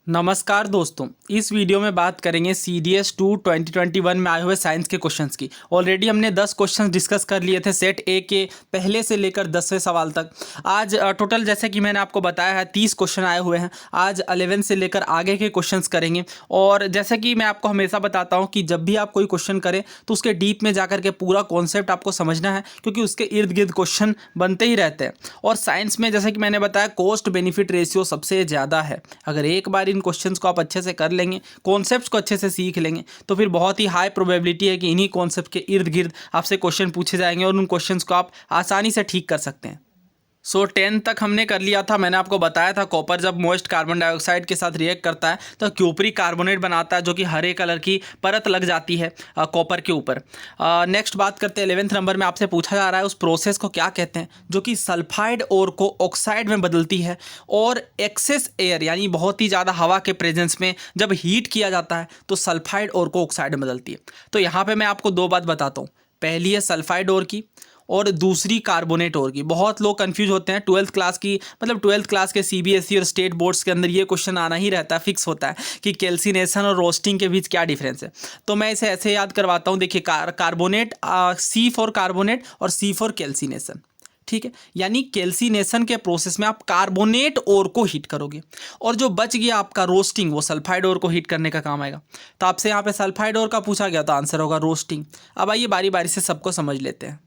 नमस्कार दोस्तों, इस वीडियो में बात करेंगे CDS 2 2021 में आए हुए साइंस के क्वेश्चंस की। ऑलरेडी हमने 10 क्वेश्चंस डिस्कस कर लिए थे सेट ए के पहले से लेकर 10वें सवाल तक। आज टोटल जैसे कि मैंने आपको बताया है 30 क्वेश्चन आए हुए हैं। आज 11 से लेकर आगे के क्वेश्चंस करेंगे। और जैसे कि मैं आपको हमेशा बताता हूँ कि जब भी आप कोई क्वेश्चन करें तो उसके डीप में जाकर के पूरा कॉन्सेप्ट आपको समझना है, क्योंकि उसके इर्द गिर्द क्वेश्चन बनते ही रहते हैं। और साइंस में जैसे कि मैंने बताया कॉस्ट बेनिफिट रेशियो सबसे ज़्यादा है। अगर एक बार इन क्वेश्चंस को आप अच्छे से कर लेंगे, कॉन्सेप्ट्स को अच्छे से सीख लेंगे, तो फिर बहुत ही हाई प्रोबेबिलिटी है कि इन्हीं कॉन्सेप्ट के इर्द गिर्द आपसे क्वेश्चन पूछे जाएंगे और उन क्वेश्चंस को आप आसानी से ठीक कर सकते हैं। 10 तक हमने कर लिया था। मैंने आपको बताया था कॉपर जब मोइस्ट कार्बन डाइऑक्साइड के साथ रिएक्ट करता है तो क्यूपरी कार्बोनेट बनाता है, जो कि हरे कलर की परत लग जाती है कॉपर के ऊपर। नेक्स्ट बात करते हैं 11वें नंबर में आपसे पूछा जा रहा है उस प्रोसेस को क्या कहते हैं जो कि सल्फाइड ओर को ऑक्साइड में बदलती है और एक्सेस एयर यानी बहुत ही ज़्यादा हवा के प्रेजेंस में जब हीट किया जाता है तो सल्फाइड ओर को ऑक्साइड में बदलती है। तो यहाँ पर मैं आपको दो बात बताता हूँ। पहली है सल्फाइड ओर की और दूसरी कार्बोनेट ओर की। बहुत लोग कंफ्यूज होते हैं 12th क्लास की, मतलब 12th क्लास के CBSE और स्टेट बोर्ड्स के अंदर ये क्वेश्चन आना ही रहता है, फिक्स होता है कि कैल्सिनेशन और रोस्टिंग के बीच क्या डिफरेंस है। तो मैं इसे ऐसे याद करवाता हूँ। देखिए कार्बोनेट C फॉर कार्बोनेट और C फॉर कैल्सिनेशन। ठीक है, यानी कैल्सिनेशन के प्रोसेस में आप कार्बोनेट ओर को हीट करोगे और जो बच गया आपका रोस्टिंग वो सल्फाइड ओर को हीट करने का काम आएगा। तो आपसे यहाँ पे सल्फाइड ओर का पूछा गया तो आंसर होगा रोस्टिंग। अब आइए बारी बारी से सबको समझ लेते हैं।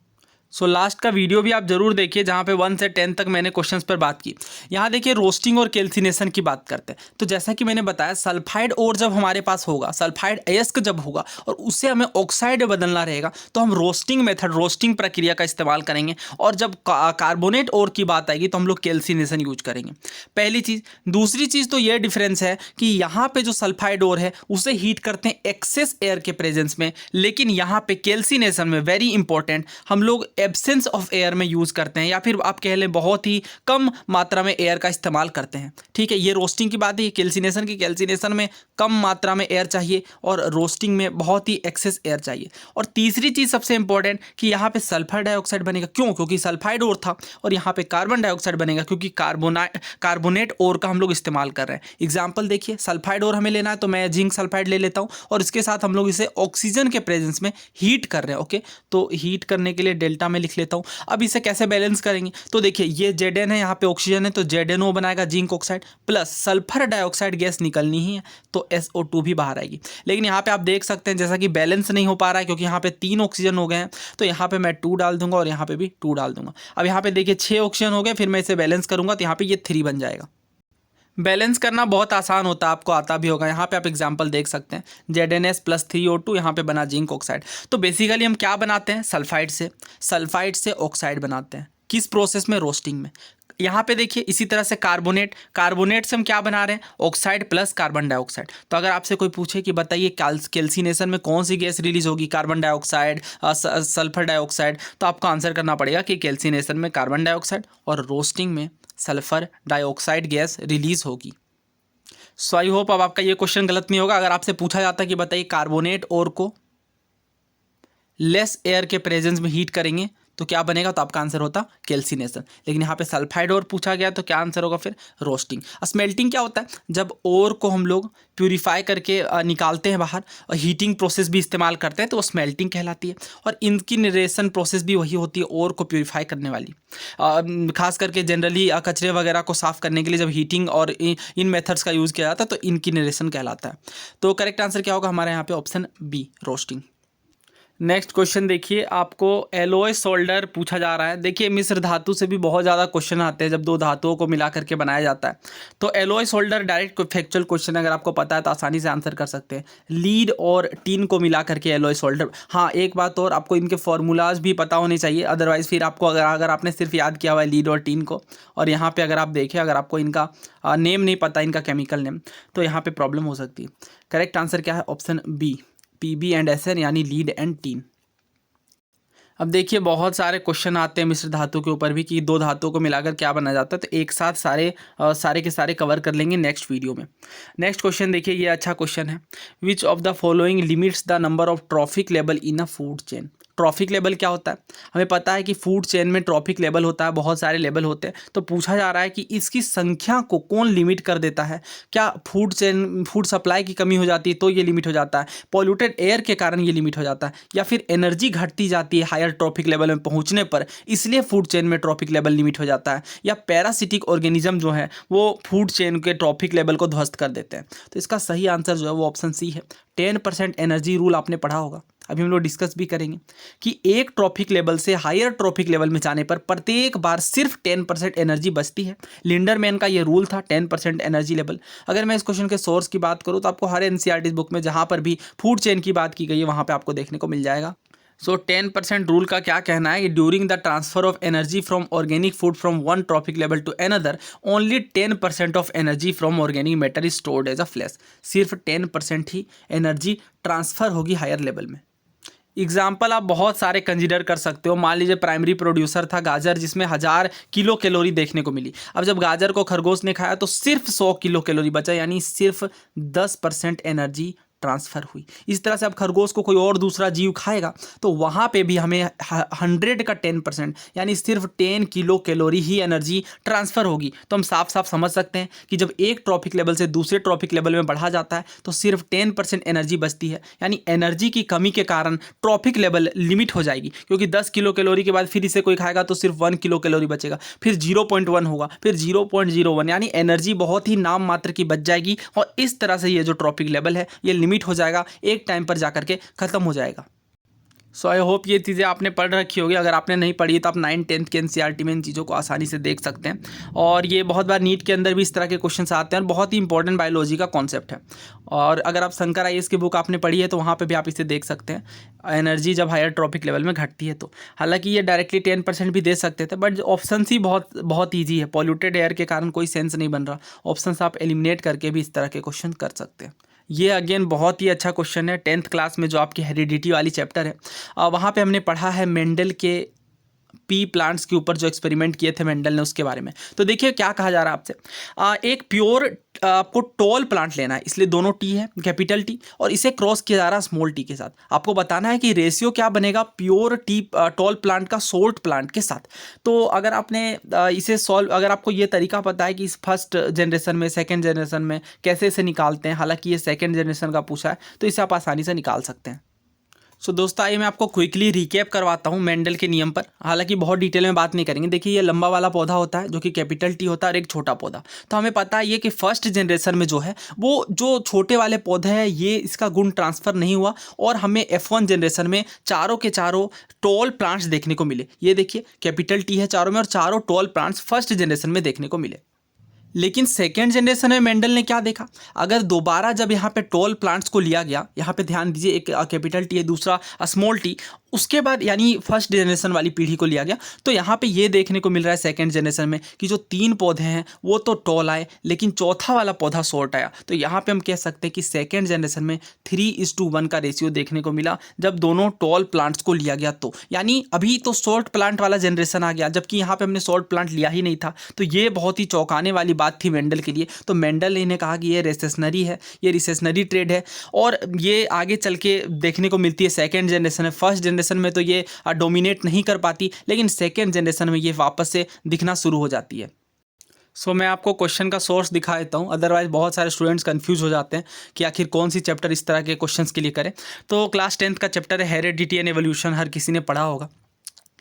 लास्ट का वीडियो भी आप जरूर देखिए जहाँ पे 1 से 10 तक मैंने क्वेश्चंस पर बात की। यहाँ देखिए रोस्टिंग और कैल्सिनेशन की बात करते हैं। तो जैसा कि मैंने बताया सल्फाइड और जब हमारे पास होगा, सल्फाइड अयस्क जब होगा और उससे हमें ऑक्साइड में बदलना रहेगा तो हम रोस्टिंग मेथड, रोस्टिंग प्रक्रिया का इस्तेमाल करेंगे। और जब कार्बोनेट और की बात आएगी तो हम लोग कैल्सिनेशन यूज करेंगे। पहली चीज़। दूसरी चीज़ तो ये डिफरेंस है कि यहाँ पे जो सल्फाइड और है उसे हीट करते हैं एक्सेस एयर के प्रेजेंस में, लेकिन यहाँ पे कैल्सिनेशन में वेरी इंपॉर्टेंट हम लोग एब्सेंस ऑफ एयर में यूज़ करते हैं, या फिर आप कह लें बहुत ही कम मात्रा में एयर का इस्तेमाल करते हैं। ठीक है, ये रोस्टिंग की बात है। कैल्सिनेशन की, कैल्सिनेशन में कम मात्रा में एयर चाहिए और रोस्टिंग में बहुत ही एक्सेस एयर चाहिए। और तीसरी चीज़ सबसे इंपॉर्टेंट कि यहाँ पे सल्फर डाइऑक्साइड बनेगा। क्यों? क्योंकि सल्फाइड ओर था और यहाँ पे कार्बन डाइऑक्साइड बनेगा क्योंकि कार्बोनेट ओर का हम लोग इस्तेमाल कर रहे हैं। एग्जाम्पल देखिए, सल्फाइड ओर हमें लेना है तो मैं जिंक सल्फाइड ले लेता हूँ और इसके साथ हम लोग इसे ऑक्सीजन के प्रेजेंस में हीट कर रहे हैं। ओके, तो हीट करने के लिए डेल्टा में लिख लेता हूँ। अब इसे कैसे बैलेंस करेंगे? तो देखिए ये Zn है, यहाँ पे ऑक्सीजन है तो ZnO बनाएगा zinc oxide, plus sulphur dioxide gas निकलनी ही है तो SO2 भी बाहर आएगी। लेकिन यहाँ पे आप देख सकते हैं जैसा कि बैलेंस नहीं हो पा रहा है क्योंकि यहाँ पे 3 ऑक्सीजन हो गए हैं, तो यहाँ पे मैं 2 डाल दूंगा और यहाँ पे भी 2 डाल दूंगा। अब यहाँ पे देखिए 6 ऑक्सीजन हो गए, फिर मैं इसे बैलेंस करूंगा तो यहाँ पे ये 3 बन जाएगा। बैलेंस करना बहुत आसान होता है, आपको आता भी होगा। यहाँ पे आप एग्जांपल देख सकते हैं ZnS प्लस 3O2, यहाँ पे बना जिंक ऑक्साइड। तो बेसिकली हम क्या बनाते हैं? सल्फाइड से ऑक्साइड बनाते हैं। किस प्रोसेस में? रोस्टिंग में। यहाँ पे देखिए इसी तरह से कार्बोनेट से हम क्या बना रहे हैं? Oxide plus carbon dioxide. तो अगर आपसे कोई पूछे कि बताइए कैल्सिनेशन में कौन सी गैस रिलीज होगी, कार्बन डाइऑक्साइड, सल्फर डाइऑक्साइड, तो आपको आंसर करना पड़ेगा कि कैल्सिनेशन में कार्बन डाइऑक्साइड और रोस्टिंग में सल्फर डाइऑक्साइड गैस रिलीज होगी। सो आई होप अब आपका ये क्वेश्चन गलत नहीं होगा। अगर आपसे पूछा जाता है कि बताइए कार्बोनेट और को लेस एयर के प्रेजेंस में हीट करेंगे तो क्या बनेगा, तो आपका आंसर होता कैल्सिनेशन। लेकिन यहाँ पे सल्फाइड और पूछा गया तो क्या आंसर होगा फिर? रोस्टिंग। स्मेल्टिंग क्या होता है? जब ओर को हम लोग प्यूरिफाई करके निकालते हैं बाहर और हीटिंग प्रोसेस भी इस्तेमाल करते हैं तो वो स्मेल्टिंग कहलाती है। और इनकिनरेशन प्रोसेस भी वही होती है ओर को प्यूरिफाई करने वाली। खास करके जनरली कचरे वगैरह को साफ़ करने के लिए जब हीटिंग और इन मेथड्स का यूज़ किया जाता है तो इनकिनरेशन कहलाता है। तो करेक्ट आंसर क्या होगा हमारे यहाँ पे? Option B, roasting. Next question देखिए, आपको एलॉय सोल्डर पूछा जा रहा है। देखिए मिश्र धातु से भी बहुत ज़्यादा क्वेश्चन आते हैं जब दो धातुओं को मिला करके बनाया जाता है। तो alloy solder direct factual question, अगर आपको पता है तो आसानी से आंसर कर सकते हैं। लीड और टीन को मिला करके एलॉय सोल्डर। हाँ, एक बात और, आपको इनके फॉर्मूलाज भी पता होने चाहिए, अदरवाइज फिर आपको अगर आपने सिर्फ याद किया हुआ है लीड और टीन को और यहाँ पर अगर आप देखें, अगर आपको इनका नेम नहीं पता, इनका केमिकल नेम, तो यहाँ पर प्रॉब्लम हो सकती है। करेक्ट आंसर क्या है? Option B, PB and SN यानी लीड एंड टीन। अब देखिए बहुत सारे क्वेश्चन आते हैं मिश्र धातु के ऊपर भी कि दो धातुओं को मिलाकर क्या बना जाता है, तो एक साथ सारे के सारे कवर कर लेंगे नेक्स्ट वीडियो में। नेक्स्ट क्वेश्चन देखिए, ये अच्छा क्वेश्चन है। Which of the following limits the number of trophic level in a food chain? Trophic level क्या होता है? हमें पता है कि फूड चेन में ट्रॉफिक लेवल होता है, बहुत सारे लेवल होते हैं। तो पूछा जा रहा है कि इसकी संख्या को कौन लिमिट कर देता है? क्या फूड सप्लाई की कमी हो जाती है तो ये लिमिट हो जाता है, पॉल्यूटेड एयर के कारण ये लिमिट हो जाता है, या फिर एनर्जी घटती जाती है हायर ट्रॉफिक लेवल में पहुंचने पर, इसलिए फूड चेन में ट्रॉफिक लेवल लिमिट हो जाता है, या पैरासिटिक ऑर्गेनिज्म जो है वो फूड चेन के ट्रॉफिक लेवल को ध्वस्त कर देते हैं? तो इसका सही आंसर जो है वो ऑप्शन सी है। 10% एनर्जी रूल आपने पढ़ा होगा, अभी हम लोग डिस्कस भी करेंगे कि एक ट्रॉफिक लेवल से हायर ट्रॉफिक लेवल में जाने पर प्रत्येक बार सिर्फ 10% एनर्जी बचती है। लिंडरमैन का ये रूल था 10% एनर्जी लेवल। अगर मैं इस क्वेश्चन के सोर्स की बात करूँ तो आपको हर एनसीईआरटी बुक में जहाँ पर भी फूड चेन की बात की गई है वहाँ पर आपको देखने को मिल जाएगा। सो 10% रूल का क्या कहना है कि during the transfer of energy from organic food from one trophic level to another, only 10% of energy from organic matter is stored as a flash. सिर्फ 10% ही एनर्जी ट्रांसफर होगी हायर लेवल में। एग्जाम्पल आप बहुत सारे कंसिडर कर सकते हो। मान लीजिए प्राइमरी प्रोड्यूसर था गाजर, जिसमें 1000 किलो कैलोरी देखने को मिली। अब जब गाजर को खरगोश ने खाया तो सिर्फ 100 किलो कैलोरी बचा, यानी सिर्फ 10% एनर्जी ट्रांसफ़र हुई। इस तरह से अब खरगोश को कोई और दूसरा जीव खाएगा तो वहाँ पे भी हमें 100 का 10% यानी सिर्फ 10 किलो कैलोरी ही एनर्जी ट्रांसफ़र होगी। तो हम साफ साफ समझ सकते हैं कि जब एक ट्रॉफिक लेवल से दूसरे ट्रॉफिक लेवल में बढ़ा जाता है तो सिर्फ 10% एनर्जी बचती है, यानी एनर्जी की कमी के कारण ट्रॉफिक लेवल लिमिट हो जाएगी। क्योंकि 10 किलो कैलोरी के बाद फिर इसे कोई खाएगा तो सिर्फ 1 किलो कैलोरी बचेगा, फिर 0.1 होगा, फिर 0.01, यानी एनर्जी बहुत ही नाम मात्र की बच जाएगी। और इस तरह से ये जो ट्रॉफिक लेवल है ये लिमिट हो जाएगा, एक टाइम पर जाकर के खत्म हो जाएगा। सो आई होप ये चीज़ें आपने पढ़ रखी होगी। अगर आपने नहीं पढ़ी तो आप 9th 10th के एनसीईआरटी में इन चीज़ों को आसानी से देख सकते हैं। और ये बहुत बार नीट के अंदर भी इस तरह के क्वेश्चंस आते हैं और बहुत ही इंपॉर्टेंट बायोलॉजी का कॉन्सेप्ट है। और अगर आप शंकर आईएएस की बुक आपने पढ़ी है तो वहाँ पर भी आप इसे देख सकते हैं, एनर्जी जब हायर ट्रॉफिक लेवल में घटती है तो। हालांकि ये डायरेक्टली 10% भी दे सकते थे, बट ऑप्शन ही बहुत ईजी है। पॉल्यूटेड एयर के कारण कोई सेंस नहीं बन रहा, ऑप्शन आप एलिमिनेट करके भी इस तरह के क्वेश्चन कर सकते हैं। ये अगेन बहुत ही अच्छा क्वेश्चन है। 10th क्लास में जो आपकी हेरिडिटी वाली चैप्टर है वहाँ पे हमने पढ़ा है मेंडल के पी प्लांट्स के ऊपर जो एक्सपेरिमेंट किए थे मेंडल ने, उसके बारे में। तो देखिए क्या कहा जा रहा है आपसे, एक प्योर आपको टॉल प्लांट लेना है, इसलिए दोनों टी है, कैपिटल टी, और इसे क्रॉस किया जा रहा है स्मॉल टी के साथ। आपको बताना है कि रेशियो क्या बनेगा प्योर टी टॉल प्लांट का सोल्ट प्लांट के साथ। तो अगर आपने इसे सॉल्व, अगर आपको ये तरीका पता है कि इस फर्स्ट जनरेशन में सेकेंड जनरेशन में कैसे इसे निकालते हैं, हालांकि ये सेकेंड जनरेशन का पूछा है, तो इसे आप आसानी से निकाल सकते हैं। सो दोस्तों आइए मैं आपको क्विकली रिकैप करवाता हूँ मेंडल के नियम पर। हालांकि बहुत डिटेल में बात नहीं करेंगे। देखिए ये लंबा वाला पौधा होता है जो कि कैपिटल टी होता है, और एक छोटा पौधा। तो हमें पता है ये कि फर्स्ट जनरेशन में जो है वो जो छोटे वाले पौधे हैं ये इसका गुण ट्रांसफ़र नहीं हुआ, और हमें F1 जनरेशन में चारों के चारों टॉल प्लांट्स देखने को मिले। ये देखिए कैपिटल टी है चारों में, और चारों टॉल प्लांट्स फर्स्ट जनरेशन में देखने को मिले। लेकिन सेकेंड जनरेशन में मेंडल ने क्या देखा, अगर दोबारा जब यहाँ पे टॉल प्लांट्स को लिया गया, यहाँ पे ध्यान दीजिए एक कैपिटल टी है दूसरा स्मॉल टी, उसके बाद यानी फर्स्ट जनरेशन वाली पीढ़ी को लिया गया, तो यहाँ पे ये देखने को मिल रहा है सेकंड जनरेशन में कि जो 3 पौधे हैं वो तो टॉल आए लेकिन चौथा वाला पौधा शॉर्ट आया। तो यहाँ पे हम कह सकते हैं कि सेकंड जनरेशन में 3:1 का रेशियो देखने को मिला जब दोनों टॉल प्लांट्स को लिया गया। तो यानी अभी तो शॉर्ट प्लांट वाला जनरेशन आ गया, जबकि यहाँ पे हमने शॉर्ट प्लांट लिया ही नहीं था। तो ये बहुत ही चौंकाने वाली बात थी मेंडल के लिए। तो मेंडल ने कहा कि ये रिसेशनरी है, ये रिसेशनरी ट्रेड है, और ये आगे चल के देखने को मिलती है सेकेंड जनरेशन में। फर्स्ट जनरेशन में तो ये डोमिनेट नहीं कर पाती, लेकिन सेकेंड जनरेशन में ये वापस से दिखना शुरू हो जाती है। सो मैं आपको क्वेश्चन का सोर्स दिखा देता हूँ, अदरवाइज बहुत सारे स्टूडेंट्स कंफ्यूज हो जाते हैं कि आखिर कौन सी चैप्टर इस तरह के क्वेश्चंस के लिए करें। तो क्लास 10th का चैप्टर है हेरिडिटी एंड एवोल्यूशन, हर किसी ने पढ़ा होगा।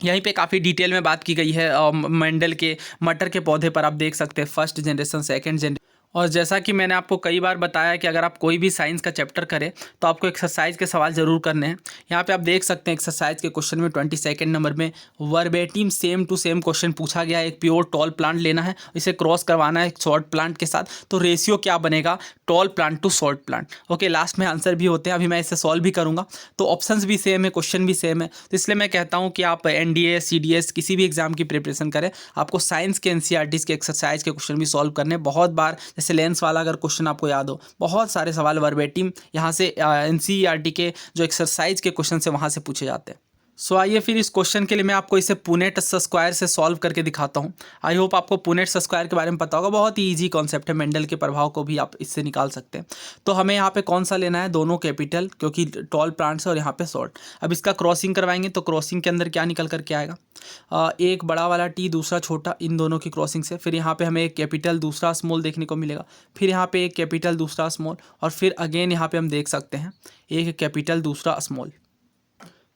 यहीं पे काफ़ी डिटेल में बात की गई है मेंडल के मटर के पौधे पर। आप देख सकते हैं फर्स्ट जनरेशन सेकेंड जनरेशन। और जैसा कि मैंने आपको कई बार बताया कि अगर आप कोई भी साइंस का चैप्टर करें तो आपको एक्सरसाइज के सवाल ज़रूर करने हैं। यहाँ पे आप देख सकते हैं एक्सरसाइज के क्वेश्चन में 22 नंबर में verbatim same to same question पूछा गया है। एक प्योर टॉल प्लांट लेना है, इसे क्रॉस करवाना है एक शॉर्ट प्लांट के साथ, तो रेशियो क्या बनेगा tall plant to short plant. Okay, last में आंसर भी होते हैं, अभी मैं इसे सॉल्व भी करूँगा। तो ऑप्शंस भी सेम है, क्वेश्चन भी सेम है, तो इसलिए मैं कहता हूँ कि आप NDA CDS किसी भी एग्जाम की प्रिपरेशन करें, आपको साइंस के NCERT के एक्सरसाइज के क्वेश्चन भी सॉल्व करने। बहुत बार जैसे लेंस वाला अगर क्वेश्चन आपको याद हो, बहुत सारे सवाल वर्बेटिम यहाँ से NCERT के जो एक्सरसाइज के क्वेश्चन से वहाँ से पूछे जाते हैं। सो आइए फिर इस क्वेश्चन के लिए मैं आपको इसे पुनेट स्क्वायर से सॉल्व करके दिखाता हूँ। आई होप आपको पुनेट स्क्वायर के बारे में पता होगा, बहुत ही इजी कॉन्सेप्ट है, मेंडल के प्रभाव को भी आप इससे निकाल सकते हैं। तो हमें यहाँ पे कौन सा लेना है, दोनों कैपिटल, क्योंकि टॉल प्लांट्स है और यहाँ पे शॉर्ट। अब इसका क्रॉसिंग करवाएंगे तो क्रॉसिंग के अंदर क्या निकल करके आएगा, एक बड़ा वाला टी दूसरा छोटा, इन दोनों की क्रॉसिंग से फिर यहाँ पे हमें एक कैपिटल दूसरा स्मॉल देखने को मिलेगा, फिर यहाँ पे एक कैपिटल दूसरा स्मॉल, और फिर अगेन यहाँ पे हम देख सकते हैं एक कैपिटल दूसरा स्मॉल।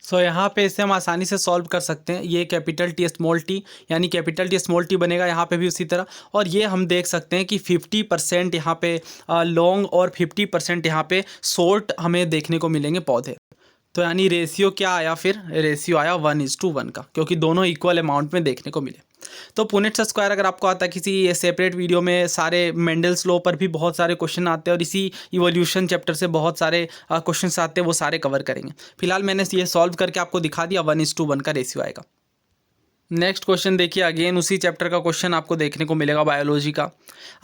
सो यहाँ पे इसे हम आसानी से सॉल्व कर सकते हैं। ये कैपिटल टी स्मॉल टी यानी कैपिटल टी स्मॉल टी बनेगा, यहाँ पे भी उसी तरह। और ये हम देख सकते हैं कि 50% यहाँ पे लॉन्ग और 50% यहाँ पे शॉर्ट हमें देखने को मिलेंगे पौधे। तो यानी रेशियो क्या आया, फिर रेशियो आया 1:1 का, क्योंकि दोनों इक्वल अमाउंट में देखने को मिले। तो पुनेट स्क्वायर अगर आपको आता है, किसी सेपरेट वीडियो में सारे मेंडल्स लॉ पर भी बहुत सारे क्वेश्चन आते हैं और इसी इवोल्यूशन चैप्टर से बहुत सारे क्वेश्चन आते हैं, वो सारे कवर करेंगे। फिलहाल मैंने ये सॉल्व करके आपको दिखा दिया, 1:1 का रेशियो आएगा। नेक्स्ट क्वेश्चन देखिए, अगेन उसी चैप्टर का क्वेश्चन आपको देखने को मिलेगा, बायोलॉजी का।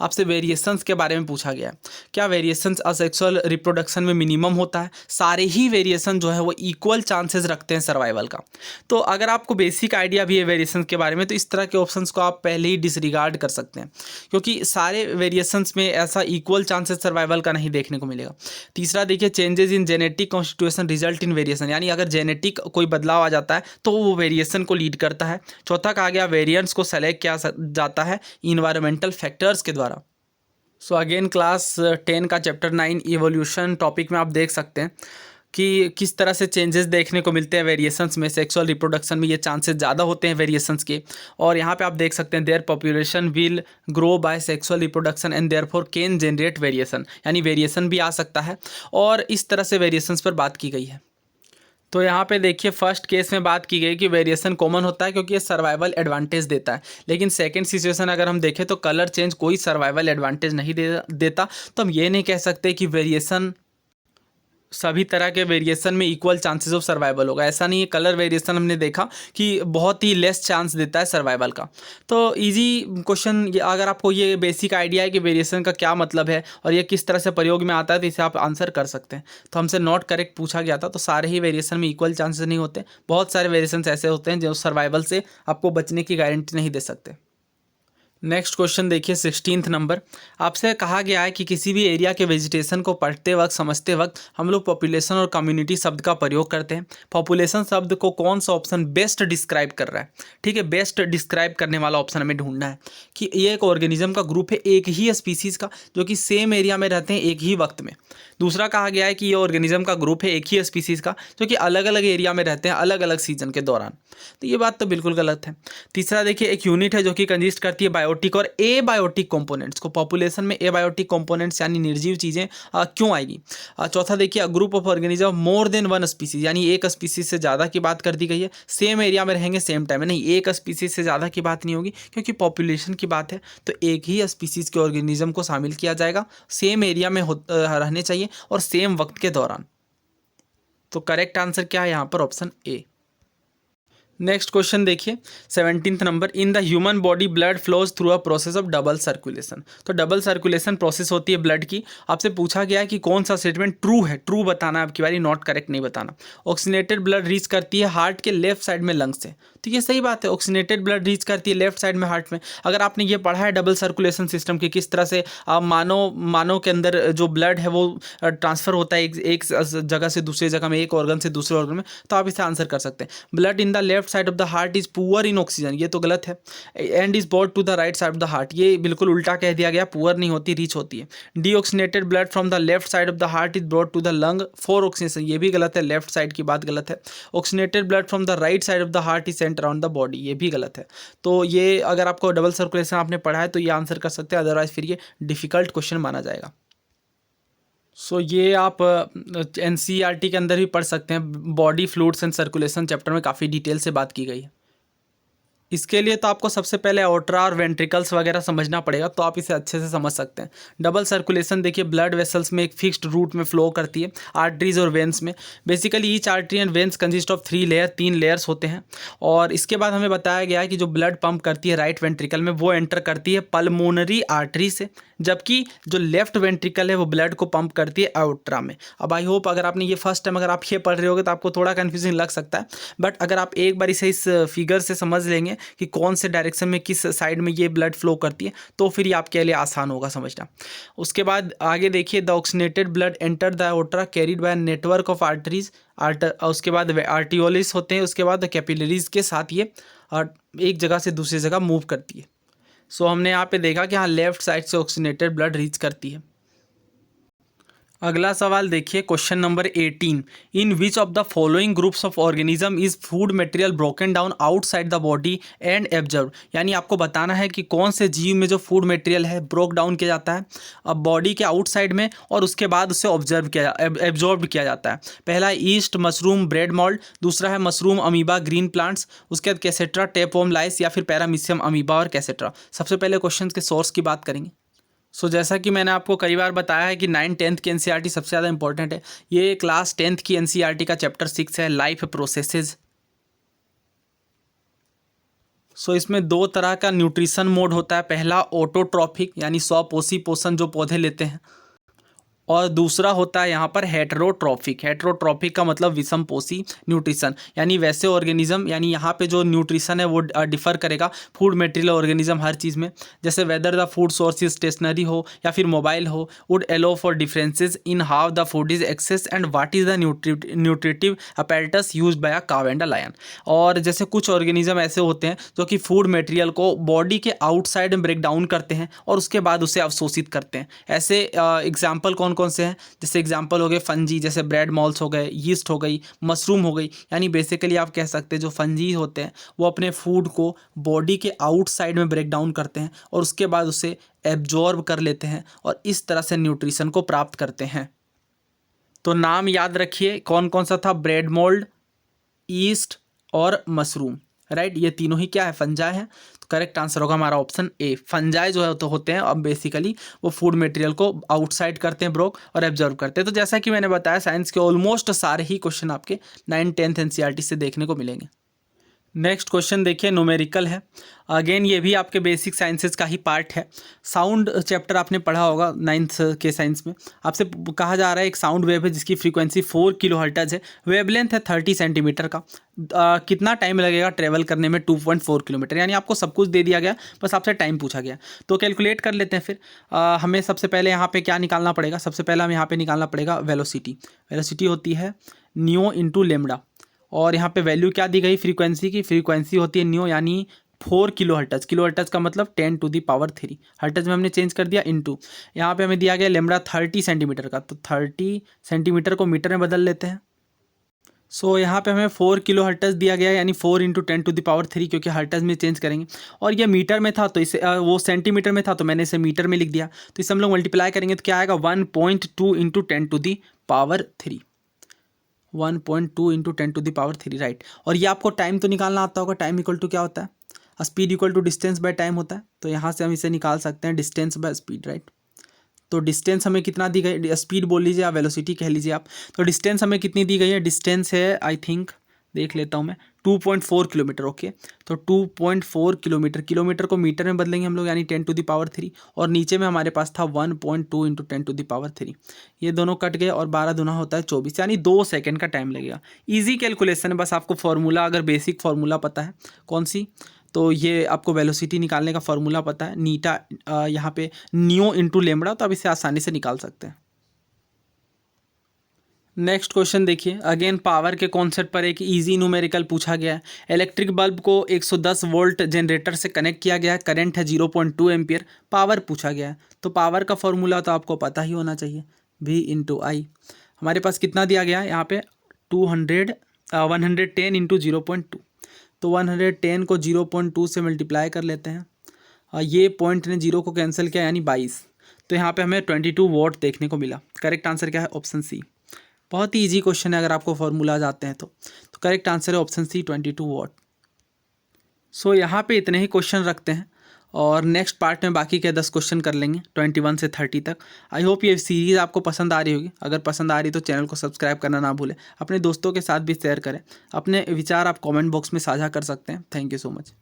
आपसे वेरिएशंस के बारे में पूछा गया है, क्या वेरिएशंस असेक्सुअल रिप्रोडक्शन में मिनिमम होता है। सारे ही वेरिएशन जो है वो इक्वल चांसेस रखते हैं सर्वाइवल का। तो अगर आपको बेसिक आइडिया भी है वेरिएशंस के बारे में, तो इस तरह के ऑप्शंस को आप पहले ही डिसरिगार्ड कर सकते हैं, क्योंकि सारे वेरिएशंस में ऐसा इक्वल चांसेस सर्वाइवल का नहीं देखने को मिलेगा। तीसरा देखिए, changes in genetic constitution result in variation, यानी अगर जेनेटिक कोई बदलाव आ जाता है तो वो वेरिएशन को लीड करता है। चौथा कहा गया, वेरिएंट्स को सेलेक्ट किया जाता है इन्वायरमेंटल फैक्टर्स के द्वारा। सो अगेन क्लास 10 का चैप्टर 9 इवोल्यूशन टॉपिक में आप देख सकते हैं कि किस तरह से चेंजेस देखने को मिलते हैं वेरिएशंस में। सेक्सुअल रिप्रोडक्शन में ये चांसेस ज़्यादा होते हैं वेरिएशंस के, और यहाँ पे आप देख सकते हैं their population will grow by sexual reproduction and therefore can generate variation, यानी वेरिएशन भी आ सकता है। और इस तरह से वेरिएशंस पर बात की गई है। तो यहाँ पे देखिए, फर्स्ट केस में बात की गई कि वेरिएशन कॉमन होता है क्योंकि ये सर्वाइवल एडवांटेज देता है। लेकिन सेकंड सिचुएशन अगर हम देखें तो कलर चेंज कोई सर्वाइवल एडवांटेज नहीं देता। तो हम ये नहीं कह सकते कि वेरिएशन, सभी तरह के वेरिएशन में इक्वल चांसेस ऑफ सर्वाइवल होगा, ऐसा नहीं है। कलर वेरिएशन हमने देखा कि बहुत ही लेस चांस देता है सर्वाइवल का। तो इजी क्वेश्चन, अगर आपको ये बेसिक आइडिया है कि वेरिएशन का क्या मतलब है और ये किस तरह से प्रयोग में आता है, तो इसे आप आंसर कर सकते हैं। तो हमसे नॉट करेक्ट पूछा गया था, तो सारे ही वेरिएशन में इक्वल चांसेस नहीं होते। बहुत सारे वेरिएशन ऐसे होते हैं जो सर्वाइवल से आपको बचने की गारंटी नहीं दे सकते। नेक्स्ट क्वेश्चन देखिए, 16th नंबर। आपसे कहा गया है कि किसी भी एरिया के वेजिटेशन को पढ़ते वक्त, समझते वक्त हम लोग पॉपुलेशन और कम्युनिटी शब्द का प्रयोग करते हैं। पॉपुलेशन शब्द को कौन सा ऑप्शन बेस्ट डिस्क्राइब कर रहा है, ठीक है, बेस्ट डिस्क्राइब करने वाला ऑप्शन हमें ढूंढना है कि ये एक ऑर्गेनिज्म का ग्रुप है, एक ही स्पीसीज़ का, जो कि सेम एरिया में रहते हैं एक ही वक्त में। दूसरा कहा गया है कि ये ऑर्गेनिज्म का ग्रुप है एक ही स्पीसीज़ का, जो कि अलग अलग एरिया में रहते हैं अलग अलग सीजन के दौरान। तो ये बात तो बिल्कुल गलत है। तीसरा देखिए, एक यूनिट है जो कि कंजिस्ट करती है बायोटिक और एबायोटिक कंपोनेंट्स को। पॉपुलेशन में एबायोटिक कंपोनेंट्स यानी निर्जीव चीज़ें क्यों आएगी। चौथा देखिए, group of organism more than one species, यानी एक स्पीसीज से ज़्यादा की बात कर दी गई है। सेम एरिया में रहेंगे सेम टाइम में, नहीं, एक स्पीसीज से ज़्यादा की बात नहीं होगी, क्योंकि पॉपुलेशन की बात है तो एक ही स्पीसीज के ऑर्गेनिज्म को शामिल किया जाएगा, सेम एरिया में रहने चाहिए और सेम वक्त के दौरान। तो करेक्ट आंसर क्या है यहाँ पर, ऑप्शन ए। नेक्स्ट क्वेश्चन देखिए, 17th number. In the human body blood flows through a process of double circulation. तो डबल सर्कुलेशन प्रोसेस होती है ब्लड की। आपसे पूछा गया है कि कौन सा स्टेटमेंट ट्रू है, ट्रू बताना है आपकी बारी, नॉट करेक्ट नहीं बताना। ऑक्सीनेटेड ब्लड रीच करती है हार्ट के लेफ्ट साइड में लंग से, तो ये सही बात है, ऑक्सीनेटेड ब्लड रीच करती है लेफ्ट साइड में हार्ट में। अगर आपने ये पढ़ा है डबल सर्कुलेशन सिस्टम की किस तरह से मानव के अंदर जो ब्लड है वो ट्रांसफर होता है एक जगह से दूसरी जगह में, एक ऑर्गन से दूसरे ऑर्गन में, तो आप इसे आंसर कर सकते हैं। Blood in the left side of the heart is poor in oxygen, ये तो गलत है। And is board to the right side of the heart, ये बिल्कुल उल्टा कह दिया गया, पुअर नहीं होती, रीच होती है। Deoxygenated blood from the left side of the heart is brought to the lung for oxygen, ये भी गलत है, लेफ्ट साइड की बात गलत है। Oxygenated blood from the right side of the heart is sent around the body, ये भी गलत है। तो ये अगर आपको डबल सर्कुलेशन आपने पढ़ा है तो ये आंसर कर सकते हैं, अदरवाइज फिर ये डिफिकल्ट क्वेश्चन माना जाएगा। सो ये आप NCERT के अंदर भी पढ़ सकते हैं, body fluids and circulation chapter में काफ़ी डिटेल से बात की गई है। इसके लिए तो आपको सबसे पहले ऑट्रा और वेंट्रिकल्स वगैरह समझना पड़ेगा, तो आप इसे अच्छे से समझ सकते हैं। डबल सर्कुलेशन देखिए, ब्लड वेसल्स में एक फिक्स्ड रूट में फ्लो करती है, आर्टरीज और वेन्स में। Basically each artery and veins consist of 3 layer, 3 layers होते हैं। और इसके बाद हमें बताया गया है कि जो ब्लड पंप करती है राइट वेंट्रिकल में, वो एंटर करती है पल्मोनरी आर्टरी से, जबकि जो लेफ्ट वेंट्रिकल है वो ब्लड को पंप करती है आउट्रा में। अब आई होप अगर आपने ये फर्स्ट टाइम अगर आप ये पढ़ रहे होगे तो आपको थोड़ा कन्फ्यूजिंग लग सकता है, बट अगर आप एक बार इसे इस फिगर से समझ लेंगे कि कौन से डायरेक्शन में किस साइड में ये ब्लड फ्लो करती है, तो फिर ये आपके लिए आसान होगा समझना। उसके बाद आगे देखिए, the oxygenated blood enter the आउट्रा carried by network of arteries. उसके बाद आर्टियोलिस होते हैं, उसके बाद कैपिलरीज के साथ ये एक जगह से दूसरी जगह मूव करती है। सो हमने यहाँ पे देखा कि हाँ, लेफ्ट साइड से ऑक्सीनेटेड ब्लड रीच करती है। अगला सवाल देखिए, question number 18, in which of the following groups of organism is food material broken down outside the body and absorb. यानी आपको बताना है कि कौन से जीव में जो फूड मटेरियल है ब्रोक डाउन किया जाता है अब बॉडी के आउटसाइड में, और उसके बाद उसे एब्जॉर्ब किया जाता है। पहला है ईस्ट, मशरूम, ब्रेड मोल्ड। दूसरा है मशरूम, अमीबा, ग्रीन प्लांट्स। उसके बाद कैसेट्रा, टेपवर्म, लाइस या फिर पैरामीशियम अमीबा और कैसेट्रा। सबसे पहले क्वेश्चन के सोर्स की बात करेंगे। जैसा कि मैंने आपको कई बार बताया है कि 9th-10th की एनसीईआरटी सबसे ज़्यादा इंपॉर्टेंट है। ये क्लास 10th की एनसीईआरटी का चैप्टर 6 है, लाइफ प्रोसेसेस। इसमें 2 तरह का न्यूट्रिशन मोड होता है। पहला ऑटोट्रॉफिक, यानी स्वपोषी पोषण जो पौधे लेते हैं, और दूसरा होता है यहाँ पर हेटेरोट्रॉफिक। हेटेरोट्रॉफिक का मतलब विषमपोषी न्यूट्रिशन, यानी वैसे ऑर्गेनिज्म, यानी यहाँ पे जो न्यूट्रिशन है वो डिफर करेगा फूड मटेरियल ऑर्गेनिज्म हर चीज़ में। जैसे whether the food source is stationary हो या फिर मोबाइल हो, would allow for differences in how the food is access and what is the nutritive apparatus used by a cow and a lion. और जैसे कुछ ऑर्गेनिज्म ऐसे होते हैं जो कि फूड मटेरियल को बॉडी के आउटसाइड में ब्रेक डाउन करते हैं और उसके बाद उसे अवशोषित करते हैं। ऐसे एग्जाम्पल कौन कौन से हैं, जैसे एग्जाम्पल हो गए फंजी, जैसे ब्रेड मॉल्स हो गए, यीस्ट हो गई, मशरूम हो गई। यानी बेसिकली आप कह सकते हैं जो फंजी होते हैं वो अपने फूड को बॉडी के आउटसाइड में ब्रेक डाउन करते हैं और उसके बाद उसे एब्जॉर्ब कर लेते हैं और इस तरह से न्यूट्रिशन को प्राप्त करते हैं। तो नाम याद रखिए कौन कौन सा था, ब्रेड मोल्ड, ईस्ट और मशरूम, राइट। ये तीनों ही क्या है, फंजाई है। तो करेक्ट आंसर होगा हमारा ऑप्शन ए। फंजाई जो है तो होते हैं, अब बेसिकली वो फूड मटेरियल को आउटसाइड करते हैं ब्रोक और एब्जॉर्व करते हैं। तो जैसा कि मैंने बताया, साइंस के ऑलमोस्ट सारे ही क्वेश्चन आपके 9th-10th एनसीईआरटी से देखने को मिलेंगे। नेक्स्ट क्वेश्चन देखिए, न्यूमेरिकल है। अगेन ये भी आपके बेसिक साइंसेज का ही पार्ट है। साउंड चैप्टर आपने पढ़ा होगा 9th के साइंस में। आपसे कहा जा रहा है एक साउंड वेव है जिसकी फ्रीक्वेंसी 4 किलोहर्ट्ज है, वेवलेंथ है 30 सेंटीमीटर का। कितना टाइम लगेगा ट्रेवल करने में 2.4 किलोमीटर। यानी आपको सब कुछ दे दिया गया, बस आपसे टाइम पूछा गया। तो कैलकुलेट कर लेते हैं फिर। हमें सबसे पहले यहाँ पे क्या निकालना पड़ेगा, सबसे पहले हमें यहाँ पे निकालना पड़ेगा वेलोसिटी। वेलोसिटी होती है न्यू इंटू लेमडा, और यहाँ पे वैल्यू क्या दी गई फ्रीक्वेंसी की, फ्रीक्वेंसी होती है न्यू, यानी 4 किलोहर्ट्ज। किलोहर्ट्ज का मतलब 10⁻3, हर्ट्ज में हमने चेंज कर दिया इंटू। यहाँ पे हमें दिया गया लेमड़ा 30 सेंटीमीटर का, तो 30 सेंटीमीटर को मीटर में बदल लेते हैं। यहाँ पे हमें 4 किलोहर्ट्ज दिया गया, यानी 4 × 10⁻3, क्योंकि हर्ट्ज में चेंज करेंगे। और ये मीटर में था तो इसे वो सेंटीमीटर में था तो मैंने इसे मीटर में लिख दिया। तो इसे हम लोग मल्टीप्लाई करेंगे तो क्या आएगा, 1.2 × 10⁻3, 1.2 × 10⁻3, राइट। और ये आपको टाइम तो निकालना आता होगा। टाइम इक्वल टू क्या होता है, speed equal to distance by time होता है। तो यहाँ से हम इसे निकाल सकते हैं डिस्टेंस बाय स्पीड, राइट। तो डिस्टेंस हमें कितना दी गई, स्पीड बोल लीजिए या वेलोसिटी कह लीजिए आप। तो डिस्टेंस हमें कितनी दी गई है, डिस्टेंस है आई थिंक, देख लेता हूँ मैं, 2.4 किलोमीटर। ओके, तो 2.4 किलोमीटर, किलोमीटर को मीटर में बदलेंगे हम लोग, यानी 10⁻3। और नीचे में हमारे पास था 1.2 × 10⁻3। ये दोनों कट गए और 12 दूना होता है 24, यानी 2 सेकंड का टाइम लगेगा। इजी कैलकुलेशन है, बस आपको फार्मूला, अगर बेसिक फार्मूला पता है कौन सी, तो ये आपको वेलोसिटी निकालने का फार्मूला पता है, नीटा यहाँ पे न्यू इंटू लेमड़ा, तो आप इसे आसानी से निकाल सकते हैं। नेक्स्ट क्वेश्चन देखिए, अगेन पावर के कॉन्सेप्ट पर एक इजी न्यूमेरिकल पूछा गया है। इलेक्ट्रिक बल्ब को 110 वोल्ट जनरेटर से कनेक्ट किया गया है, करंट है 0.2 एम्पियर, पावर पूछा गया है। तो पावर का फॉर्मूला तो आपको पता ही होना चाहिए, V × I। हमारे पास कितना दिया गया है यहाँ पे, 110 × 0.2। तो 110 को 0.2 से मल्टीप्लाई कर लेते हैं। ये पॉइंट ने 0 को कैंसिल किया, यानी 22। तो यहाँ पे हमें 22 वॉट देखने को मिला। करेक्ट आंसर क्या है, ऑप्शन सी। बहुत ही इजी क्वेश्चन है, अगर आपको फॉर्मूला आते हैं तो करेक्ट आंसर है ऑप्शन सी, 22 वॉट। सो यहाँ पे इतने ही क्वेश्चन रखते हैं और नेक्स्ट पार्ट में बाकी के 10 क्वेश्चन कर लेंगे 21 से 30 तक। आई होप ये सीरीज़ आपको पसंद आ रही होगी। अगर पसंद आ रही तो चैनल को सब्सक्राइब करना ना भूलें, अपने दोस्तों के साथ भी शेयर करें, अपने विचार आप कमेंट बॉक्स में साझा कर सकते हैं। Thank you so much.